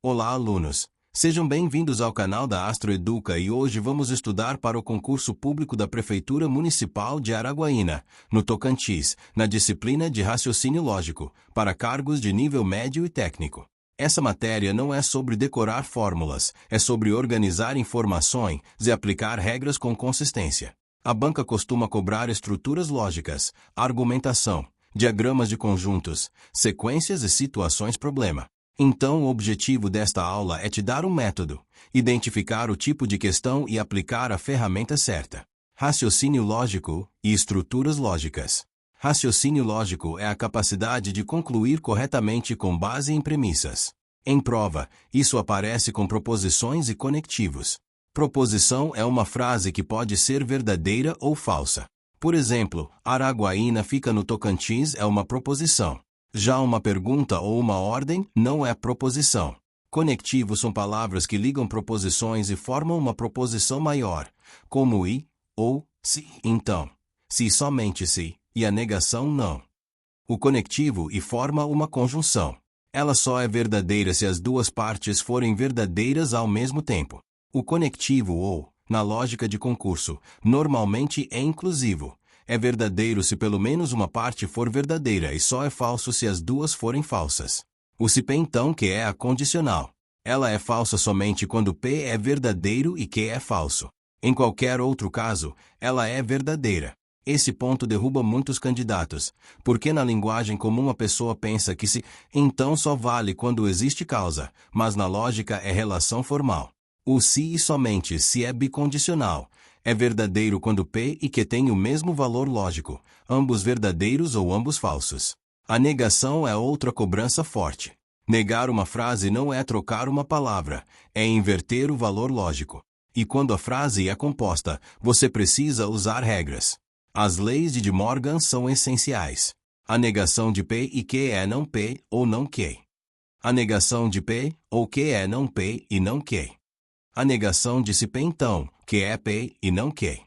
Olá, alunos! Sejam bem-vindos ao canal da Astroeduca e hoje vamos estudar para o concurso público da Prefeitura Municipal de Araguaína, no Tocantins, na disciplina de Raciocínio Lógico, para cargos de nível médio e técnico. Essa matéria não é sobre decorar fórmulas, é sobre organizar informações e aplicar regras com consistência. A banca costuma cobrar estruturas lógicas, argumentação, diagramas de conjuntos, sequências e situações-problema. Então, o objetivo desta aula é te dar um método, identificar o tipo de questão e aplicar a ferramenta certa. Raciocínio lógico e estruturas lógicas. Raciocínio lógico é a capacidade de concluir corretamente com base em premissas. Em prova, isso aparece com proposições e conectivos. Proposição é uma frase que pode ser verdadeira ou falsa. Por exemplo, Araguaína fica no Tocantins é uma proposição. Já uma pergunta ou uma ordem não é proposição. Conectivos são palavras que ligam proposições e formam uma proposição maior, como e, ou, se, então, se somente se, e a negação não. O conectivo e forma uma conjunção. Ela só é verdadeira se as duas partes forem verdadeiras ao mesmo tempo. O conectivo ou, na lógica de concurso, normalmente é inclusivo. É verdadeiro se pelo menos uma parte for verdadeira e só é falso se as duas forem falsas. O se P então que é a condicional. Ela é falsa somente quando P é verdadeiro e Q é falso. Em qualquer outro caso, ela é verdadeira. Esse ponto derruba muitos candidatos, porque na linguagem comum a pessoa pensa que se, então só vale quando existe causa, mas na lógica é relação formal. O se e somente se é bicondicional. É verdadeiro quando P e Q têm o mesmo valor lógico, ambos verdadeiros ou ambos falsos. A negação é outra cobrança forte. Negar uma frase não é trocar uma palavra, é inverter o valor lógico. E quando a frase é composta, você precisa usar regras. As leis de De Morgan são essenciais. A negação de P e Q é não P ou não Q. A negação de P ou Q é não P e não Q. A negação de se P então, que é P e não Q.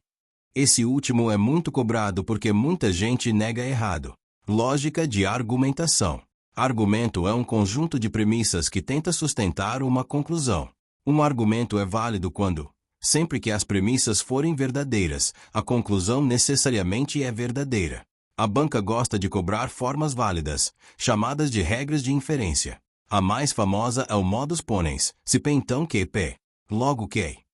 Esse último é muito cobrado porque muita gente nega errado. Lógica de argumentação. Argumento é um conjunto de premissas que tenta sustentar uma conclusão. Um argumento é válido quando, sempre que as premissas forem verdadeiras, a conclusão necessariamente é verdadeira. A banca gosta de cobrar formas válidas, chamadas de regras de inferência. A mais famosa é o modus ponens, se P então que P. Logo Q.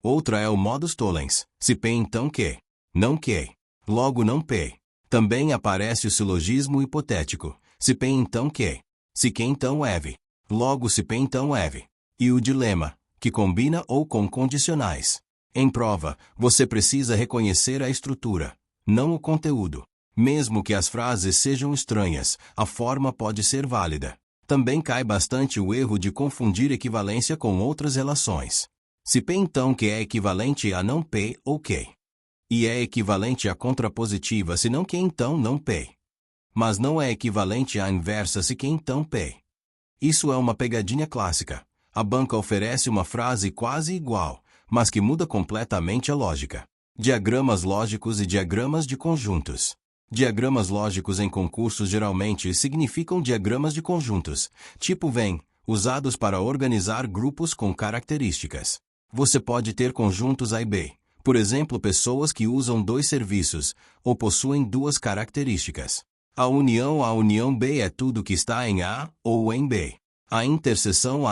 Outra é o modus tollens, se P então Q. Não Q. Logo não P. Também aparece o silogismo hipotético, se P então Q. Se Q então EV. Logo se P então EV. E o dilema, que combina ou com condicionais. Em prova, você precisa reconhecer a estrutura, não o conteúdo. Mesmo que as frases sejam estranhas, a forma pode ser válida. Também cai bastante o erro de confundir equivalência com outras relações. Se P então que é equivalente a não P ou Q. E é equivalente à contrapositiva se não Q então não P. Mas não é equivalente à inversa se Q então P. Isso é uma pegadinha clássica. A banca oferece uma frase quase igual, mas que muda completamente a lógica. Diagramas lógicos e diagramas de conjuntos. Diagramas lógicos em concursos geralmente significam diagramas de conjuntos, tipo Venn, usados para organizar grupos com características. Você pode ter conjuntos A e B, por exemplo, pessoas que usam dois serviços, ou possuem duas características. A união B é tudo que está em A ou em B. A interseção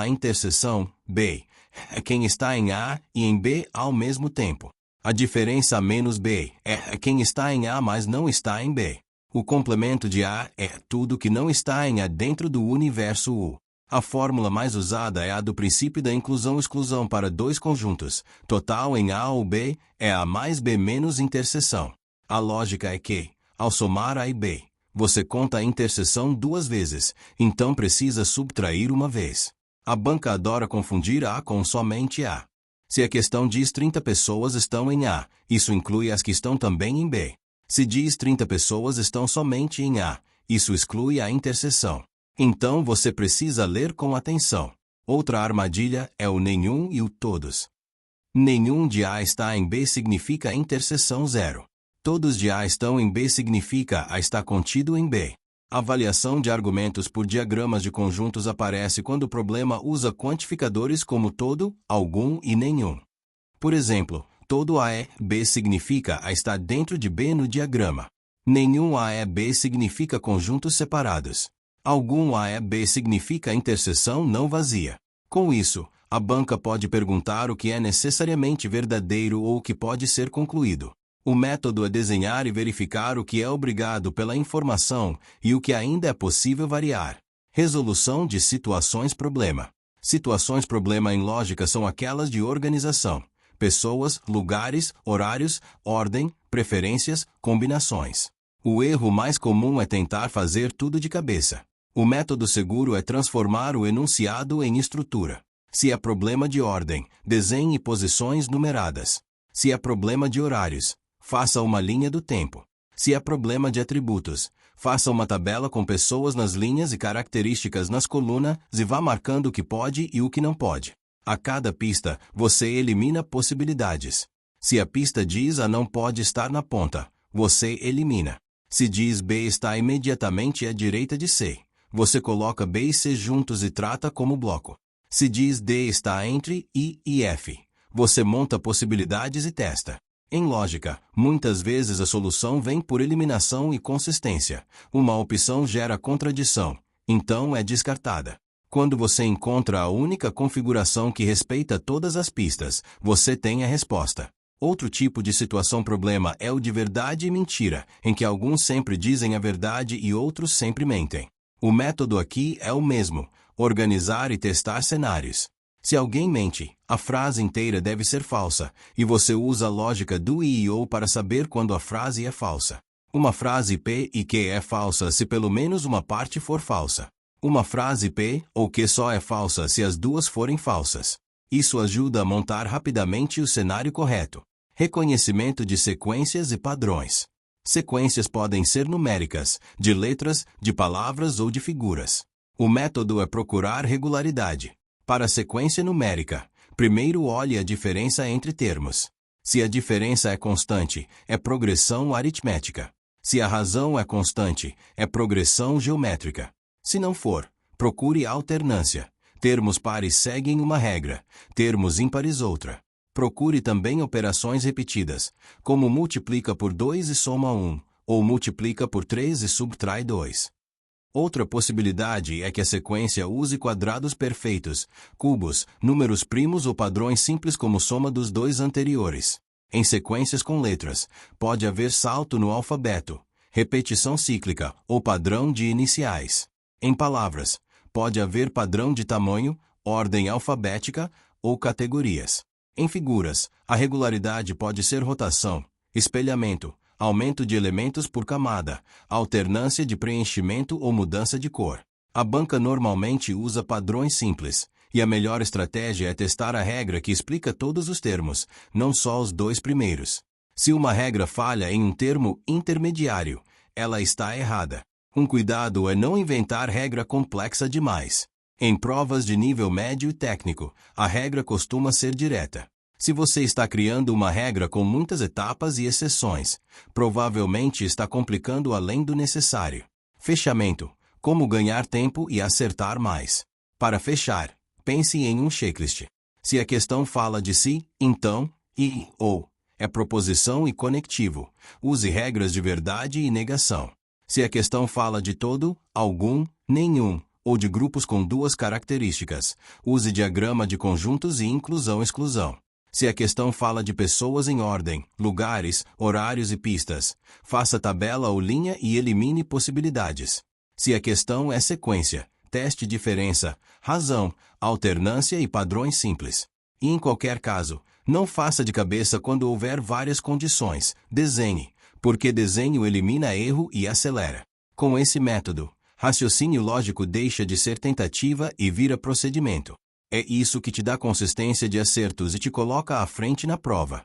B é quem está em A e em B ao mesmo tempo. A diferença A menos B é quem está em A mas não está em B. O complemento de A é tudo que não está em A dentro do universo U. A fórmula mais usada é a do princípio da inclusão-exclusão para dois conjuntos. Total em A ou B é A mais B menos interseção. A lógica é que, ao somar A e B, você conta a interseção duas vezes, então precisa subtrair uma vez. A banca adora confundir A com somente A. Se a questão diz 30 pessoas estão em A, isso inclui as que estão também em B. Se diz 30 pessoas estão somente em A, isso exclui a interseção. Então você precisa ler com atenção. Outra armadilha é o nenhum e o todos. Nenhum de A está em B significa interseção zero. Todos de A estão em B significa A está contido em B. Avaliação de argumentos por diagramas de conjuntos aparece quando o problema usa quantificadores como todo, algum e nenhum. Por exemplo, todo A é B significa A está dentro de B no diagrama. Nenhum A é B significa conjuntos separados. Algum A é B significa interseção não vazia. Com isso, a banca pode perguntar o que é necessariamente verdadeiro ou o que pode ser concluído. O método é desenhar e verificar o que é obrigado pela informação e o que ainda é possível variar. Resolução de situações-problema. Situações-problema em lógica são aquelas de organização, pessoas, lugares, horários, ordem, preferências, combinações. O erro mais comum é tentar fazer tudo de cabeça. O método seguro é transformar o enunciado em estrutura. Se é problema de ordem, desenhe posições numeradas. Se é problema de horários, faça uma linha do tempo. Se é problema de atributos, faça uma tabela com pessoas nas linhas e características nas colunas e vá marcando o que pode e o que não pode. A cada pista, você elimina possibilidades. Se a pista diz A não pode estar na ponta, você elimina. Se diz B está imediatamente à direita de C, você coloca B e C juntos e trata como bloco. Se diz D está entre I e F, você monta possibilidades e testa. Em lógica, muitas vezes a solução vem por eliminação e consistência. Uma opção gera contradição, então é descartada. Quando você encontra a única configuração que respeita todas as pistas, você tem a resposta. Outro tipo de situação-problema é o de verdade e mentira, em que alguns sempre dizem a verdade e outros sempre mentem. O método aqui é o mesmo: organizar e testar cenários. Se alguém mente, a frase inteira deve ser falsa, e você usa a lógica do e ou para saber quando a frase é falsa. Uma frase P e Q é falsa se pelo menos uma parte for falsa. Uma frase P ou Q só é falsa se as duas forem falsas. Isso ajuda a montar rapidamente o cenário correto. Reconhecimento de sequências e padrões. Sequências podem ser numéricas, de letras, de palavras ou de figuras. O método é procurar regularidade. Para a sequência numérica, primeiro olhe a diferença entre termos. Se a diferença é constante, é progressão aritmética. Se a razão é constante, é progressão geométrica. Se não for, procure alternância. Termos pares seguem uma regra, termos ímpares outra. Procure também operações repetidas, como multiplica por 2 e soma 1, ou multiplica por 3 e subtrai 2. Outra possibilidade é que a sequência use quadrados perfeitos, cubos, números primos ou padrões simples como soma dos dois anteriores. Em sequências com letras, pode haver salto no alfabeto, repetição cíclica ou padrão de iniciais. Em palavras, pode haver padrão de tamanho, ordem alfabética ou categorias. Em figuras, a regularidade pode ser rotação, espelhamento, aumento de elementos por camada, alternância de preenchimento ou mudança de cor. A banca normalmente usa padrões simples, e a melhor estratégia é testar a regra que explica todos os termos, não só os dois primeiros. Se uma regra falha em um termo intermediário, ela está errada. Um cuidado é não inventar regra complexa demais. Em provas de nível médio e técnico, a regra costuma ser direta. Se você está criando uma regra com muitas etapas e exceções, provavelmente está complicando além do necessário. Fechamento: como ganhar tempo e acertar mais. Para fechar, pense em um checklist. Se a questão fala de se, então, e, ou, é proposição e conectivo, use regras de verdade e negação. Se a questão fala de todo, algum, nenhum, ou de grupos com duas características, use diagrama de conjuntos e inclusão-exclusão. Se a questão fala de pessoas em ordem, lugares, horários e pistas, faça tabela ou linha e elimine possibilidades. Se a questão é sequência, teste diferença, razão, alternância e padrões simples. E em qualquer caso, não faça de cabeça quando houver várias condições, desenhe, porque desenho elimina erro e acelera. Com esse método, raciocínio lógico deixa de ser tentativa e vira procedimento. É isso que te dá consistência de acertos e te coloca à frente na prova.